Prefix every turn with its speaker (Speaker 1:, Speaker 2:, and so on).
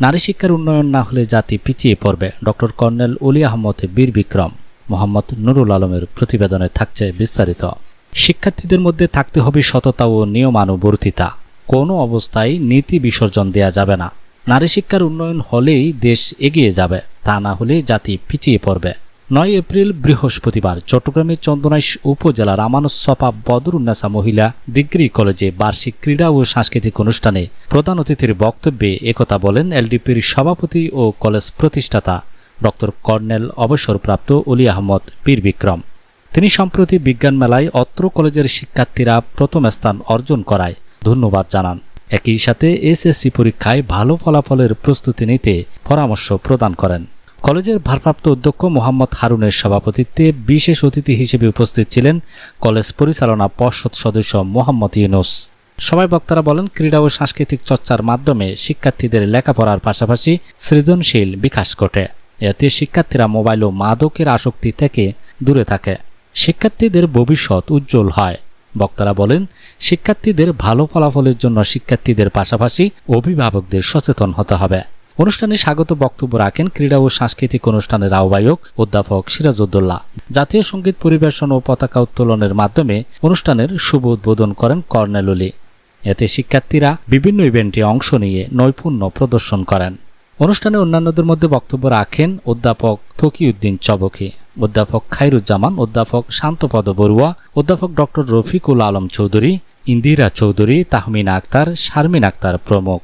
Speaker 1: নারী শিক্ষার উন্নয়ন না হলে জাতি পিছিয়ে পড়বে। ডক্টর কর্নেল অলি আহমদ বীর বিক্রম। মোহাম্মদ নুরুল আলমের প্রতিবেদনে থাকছে বিস্তারিত। শিক্ষার্থীদের মধ্যে থাকতে হবে সততা ও নিয়মানুবর্তিতা। কোনো অবস্থায় নীতি বিসর্জন দেয়া যাবে না। নারী শিক্ষার উন্নয়ন হলেই দেশ এগিয়ে যাবে, তা না হলে জাতি পিছিয়ে পড়বে। 9 এপ্রিল বৃহস্পতিবার চট্টগ্রামের চন্দনাইশ উপজেলার আমানুসফা বদরুন্নেসা মহিলা ডিগ্রি কলেজে বার্ষিক ক্রীড়া ও সাংস্কৃতিক অনুষ্ঠানে প্রধান অতিথির বক্তব্যে একথা বলেন এলডিপির সভাপতি ও কলেজ প্রতিষ্ঠাতা ডক্টর কর্নেল অবসরপ্রাপ্ত অলি আহমদ বীর বিক্রম। তিনি সম্প্রতি বিজ্ঞান মেলায় অত্র কলেজের শিক্ষার্থীরা প্রথম স্থান অর্জন করায় ধন্যবাদ জানান। একই সাথে এসএসসি পরীক্ষায় ভালো ফলাফলের প্রস্তুতি নিতে পরামর্শ প্রদান করেন। কলেজের ভারপ্রাপ্ত অধ্যক্ষ মোহাম্মদ হারুনের সভাপতিত্বে বিশেষ অতিথি হিসেবে উপস্থিত ছিলেন কলেজ পরিচালনা পর্ষদ সদস্য মোহাম্মদ ইউনুস। সবাই বক্তারা বলেন, ক্রীড়া ও সাংস্কৃতিক চর্চার মাধ্যমে শিক্ষার্থীদের লেখাপড়ার পাশাপাশি সৃজনশীল বিকাশ ঘটে। এতে শিক্ষার্থীরা মোবাইল ও মাদকের আসক্তি থেকে দূরে থাকে। শিক্ষার্থীদের ভবিষ্যৎ উজ্জ্বল হয়। বক্তারা বলেন, শিক্ষার্থীদের ভালো ফলাফলের জন্য শিক্ষার্থীদের পাশাপাশি অভিভাবকদের সচেতন হতে হবে। অনুষ্ঠানে স্বাগত বক্তব্য রাখেন ক্রীড়া ও সাংস্কৃতিক অনুষ্ঠানের আহ্বায়ক অধ্যাপক সিরাজউদ্দৌলা। জাতীয় সঙ্গীত পরিবেশন ও পতাকা উত্তোলনের মাধ্যমে অনুষ্ঠানের শুভ উদ্বোধন করেন কর্নেল অলি। এতে শিক্ষার্থীরা বিভিন্ন ইভেন্টে অংশ নিয়ে নৈপুণ্য প্রদর্শন করেন। অনুষ্ঠানে অন্যান্যদের মধ্যে বক্তব্য রাখেন অধ্যাপক তকিউদ্দিন চবকি, অধ্যাপক খায়রুজ্জামান, অধ্যাপক শান্তপদ বড়ুয়া, অধ্যাপক ডক্টর রফিকুল আলম চৌধুরী, ইন্দিরা চৌধুরী, তাহমিনা আক্তার, শারমিন আক্তার প্রমুখ।